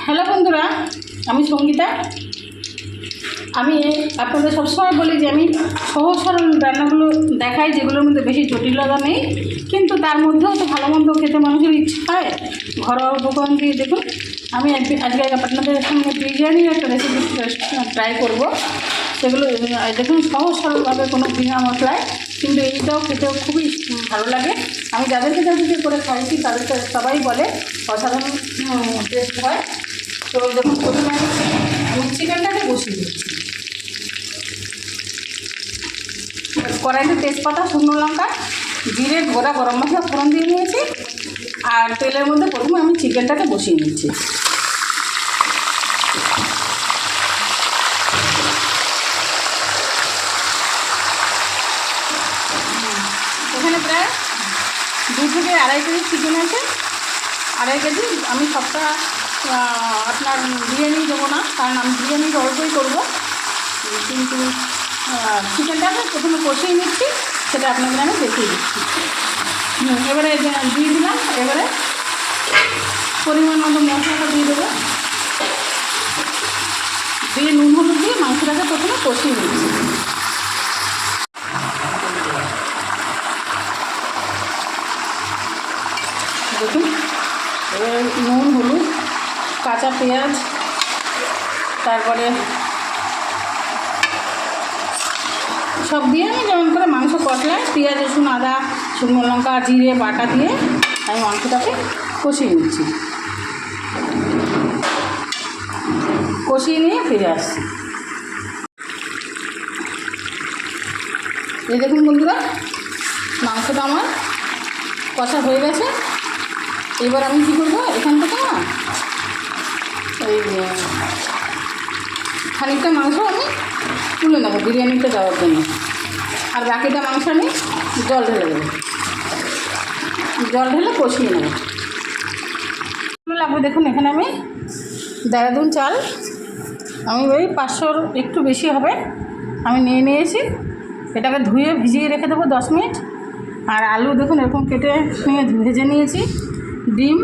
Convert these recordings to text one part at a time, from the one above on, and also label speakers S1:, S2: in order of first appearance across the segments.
S1: Hello বন্ধুরা, আমি সঙ্গীতা। আমি আপনাদের সবসময় বলি যে আমি সহজ সরল রান্নাগুলো দেখাই, যেগুলোর মধ্যে বেশি জটিলতা নেই, কিন্তু তার মধ্যেও তো ভালো মন্দ খেতে মানুষের ইচ্ছা হয়। ঘরোয়া উপকরণ দিয়ে দেখুন, আমি আজকে আপনাদের সামনে বিরিয়ানির একটা রেসিপি ট্রাই করব। সেগুলো দেখুন সহজ সরলভাবে, কোনো বিনা মশলায়, কিন্তু এইটাও খেতেও খুবই ভালো লাগে। আমি যাদেরকে করে খাইছি তাদের সবাই বলে অসাধারণ টেস্ট হয়। তো দেখুন, প্রথমে আমি চিকেনটাকে বসিয়ে দিচ্ছি। কড়াইতে তেজপাতা, শুকনো লঙ্কা, জিরে, গোটা গরম মশলা ফোড়ন দিয়ে নিয়েছি। আর তেলের মধ্যে প্রথমে আমি চিকেনটাকে বসিয়ে নিচ্ছি। এখানে প্রায় 2 থেকে 2.5 কেজি চিকেন আছে। 2.5 কেজি আমি সবটা আপনার বিরিয়ানি দেবো না, কারণ আমি বিরিয়ানি অল্পই করবো, কিন্তু চিকেনটাকে প্রথমে কষিয়ে নিচ্ছি, সেটা আপনাদের আমি দেখিয়ে দিচ্ছি। এবারে দিয়ে দিলাম। এবারে পরিমাণ মতো মশলাটা দিয়ে দেবো, দিয়ে নুন হলুদ দিয়ে মাংসটাকে প্রথমে কষিয়ে নিচ্ছি। দেখুন, এবার নুন, হলুদ, কাঁচা পেঁয়াজ, তারপরে সব দিয়ে আমি যেমন করে মাংস কষলায় পেঁয়াজ, রসুন, আদা, শুকনো লঙ্কা, জিরে বাটা দিয়ে আমি মাংসটাকে কষিয়ে নিচ্ছি। কষিয়ে নিয়ে ফিরে আসছি। এই দেখুন বন্ধুরা, মাংসটা আমার কষা হয়ে গেছে। এবার আমি কী করবো, এখান থেকে না এই খানিকটা মাংস আমি তুলে নেবো বিরিয়ানিতে দেওয়ার জন্য, আর বাকিটা মাংস আমি জল ঢেলে দেবো। জল ঢেলে কষিয়ে নেবো। লাগবে দেখুন, এখানে আমি দেরাদুন চাল, আমি ওই 500-র একটু বেশি হবে, আমি নিয়ে নিয়েছি। এটাকে ধুয়ে ভিজিয়ে রেখে দেবো 10 মিনিট। আর আলু দেখুন এরকম কেটে নিয়ে ভেজে নিয়েছি। ডিম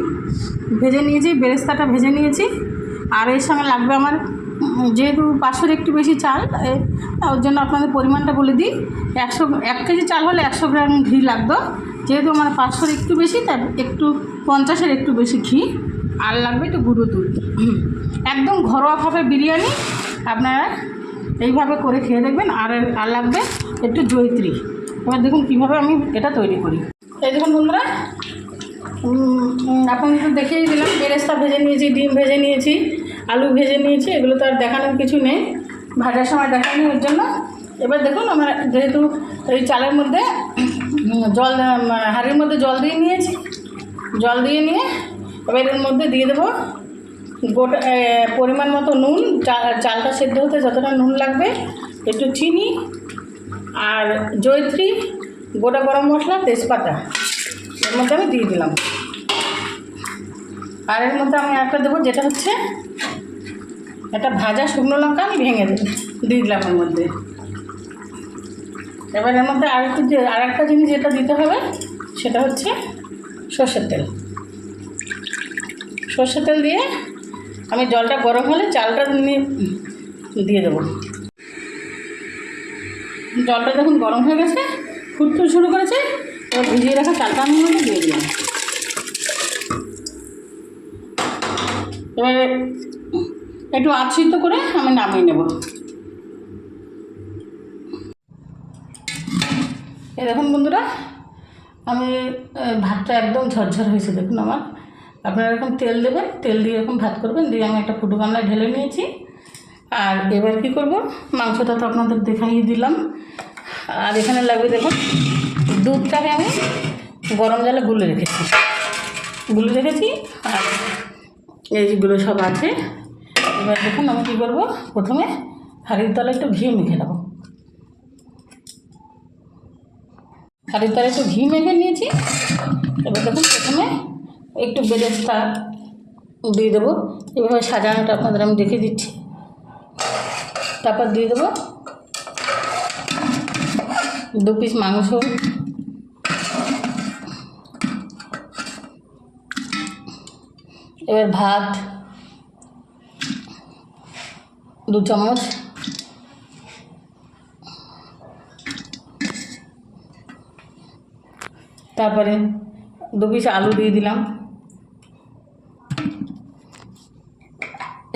S1: ভেজে নিয়েছি, বেরেস্তাটা ভেজে নিয়েছি। আর এর সঙ্গে লাগবে আমার, যেহেতু 500-র একটু বেশি চাল, ওর জন্য আপনাদের পরিমাণটা বলে দিই। 1 কেজি চাল হলে 100 গ্রাম ঘি লাগতো। যেহেতু আমার 500-র একটু বেশি, তাই একটু 50-এর একটু বেশি ঘি। আর লাগবে একটু গুঁড়ো দুধ। একদম ঘরোয়াভাবে বিরিয়ানি আপনারা এইভাবে করে খেয়ে দেখবেন। আর লাগবে একটু জয়িত্রী। এবার দেখুন কীভাবে আমি এটা তৈরি করি। এই দেখুন বন্ধুরা, আপনাদের দেখিয়ে দিলাম। বেরেস্তা ভেজে নিয়েছি, ডিম ভেজে নিয়েছি, আলু ভেজে নিয়েছি। এগুলো তো আর দেখানোর কিছু নেই, ভাজার সময় দেখানি ওর জন্য। এবার দেখুন, আমার যেহেতু এই চালের মধ্যে জল, হাঁড়ির মধ্যে জল দিয়ে নিয়েছি। জল দিয়ে নিয়ে এবার এর মধ্যে দিয়ে দেবো গোটা পরিমাণ মতো নুন, চালটা সেদ্ধ হতে যতটা নুন লাগবে, একটু চিনি, আর জয়িত্রী, গোটা গরম মশলা, তেজপাতা এর মধ্যে আমি দিয়ে দিলাম। আর এর মধ্যে আমি একটা দেবো, যেটা হচ্ছে একটা ভাজা শুকনো লঙ্কা আমি ভেঙে দিয়ে দিলাম এর মধ্যে। এবার এর মধ্যে আরেকটা জিনিস যেটা দিতে হবে, সেটা হচ্ছে সর্ষের তেল। সর্ষের তেল দিয়ে আমি জলটা গরম হলে চালটা দিয়ে দেবো। জলটা যখন গরম হয়ে গেছে, ফুটতে শুরু করেছে, এবার ভিজিয়ে রাখা চালটা আমি মধ্যে দিয়ে দিলাম। এবারে একটু আঁচিত করে আমি নামিয়ে নেব। এই দেখুন বন্ধুরা, আমি ভাতটা একদম ঝরঝর হয়েছে দেখুন আমার। আপনারা এরকম তেল দেবেন, তেল দিয়ে এরকম ভাত করবেন। দিয়ে আমি একটা ফুটো গামলায় ঢেলে নিয়েছি। আর এবার কী করব, মাংসটা তো আপনাদের দেখাই দিলাম। আর এখানে লাগবে দেখুন, দুধটাকে আমি গরম জলে গুলে রেখেছি। আর এইগুলো সব আছে। এবার দেখুন আমি কী করবো, প্রথমে হাঁড়ির তলায় একটু ঘি মেখে নেব। হাঁড়ির তলায় একটু ঘি মেখে নিয়েছি। এবার দেখুন প্রথমে একটু বেরেস্তা দিয়ে দেবো। এভাবে সাজানোটা আপনাদের আমি দেখে দিচ্ছি। তারপর দিয়ে দেবো 2 পিস মাংস, এবার ভাত 2 চামচ, তারপরে 2 পিস আলু দিয়ে দিলাম।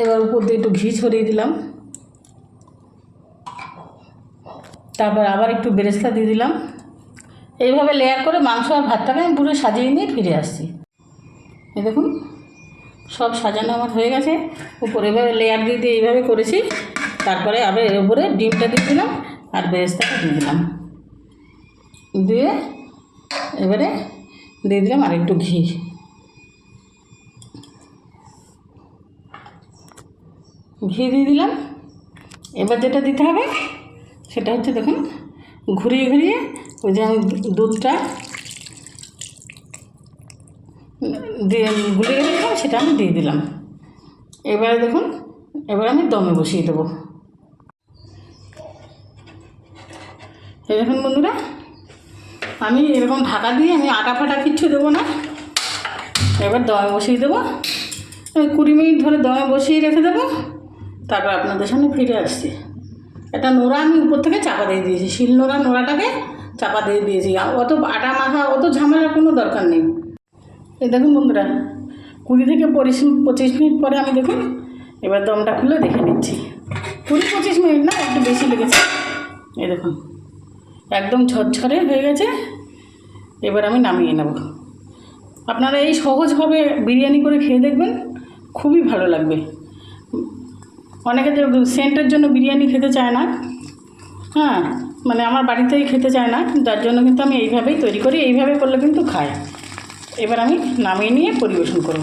S1: এবার উপর দিয়ে একটু ঘি ছড়িয়ে দিলাম। তারপর আবার একটু বেরেস্তা দিয়ে দিলাম। এইভাবে লেয়ার করে মাংস আর ভাতটাকে আমি পুরো সাজিয়ে নিয়ে ফিরে আসছি। এই দেখুন সব সাজানো আমার হয়ে গেছে। উপরে এভাবে লেয়ার দিয়ে দিয়ে এইভাবে করেছি। তারপরে আবার এর উপরে ডিমটা দিয়ে দিলাম আর বেরেস্তাটা দিয়ে দিলাম। দিয়ে এবারে দিয়ে দিলাম আর একটু ঘি। ঘি দিয়ে দিলাম। এবার যেটা দিতে হবে সেটা হচ্ছে দেখুন ঘুরিয়ে ঘুরিয়ে ওই যে আমি দুধটা দিয়ে গুলিয়ে দিলাম সেটা আমি দিয়ে দিলাম। এবারে দেখুন এবার আমি দমে বসিয়ে দেবো। এই দেখুন বন্ধুরা, আমি এরকম ঢাকা দিয়ে আমি আটা ফাটা কিচ্ছু দেবো না। এবার দমে বসিয়ে দেবো। 20 মিনিট ধরে দমে বসিয়ে রেখে দেবো। তারপর আপনাদের সামনে ফিরে আসছি। একটা নোড়া আমি উপর থেকে চাপা দিয়ে দিয়েছি, শিল নোড়াটাকে চাপা দিয়ে দিয়েছি। অত আটা মাখা অত ঝামেলার কোনো দরকার নেই। এই দেখুন বন্ধুরা 20 থেকে 25 মিনিট পরে আমি দেখুন এবার দমটা খুলে দেখে নিচ্ছি। 20-25 মিনিট না, একটু বেশি লেগেছে। এই দেখুন একদম ঝরঝরে হয়ে গেছে। এবার আমি নামিয়ে নেব। আপনারা এই সহজভাবে বিরিয়ানি করে খেয়ে দেখবেন, খুবই ভালো লাগবে। অনেকে যে সেন্টের জন্য বিরিয়ানি খেতে চায় না, হ্যাঁ মানে আমার বাড়িতেই খেতে চায় না, যার জন্য কিন্তু আমি এইভাবেই তৈরি করি। এইভাবে করলে কিন্তু খায়। এবার আমি নামিয়ে নিয়ে পরিবেশন করব।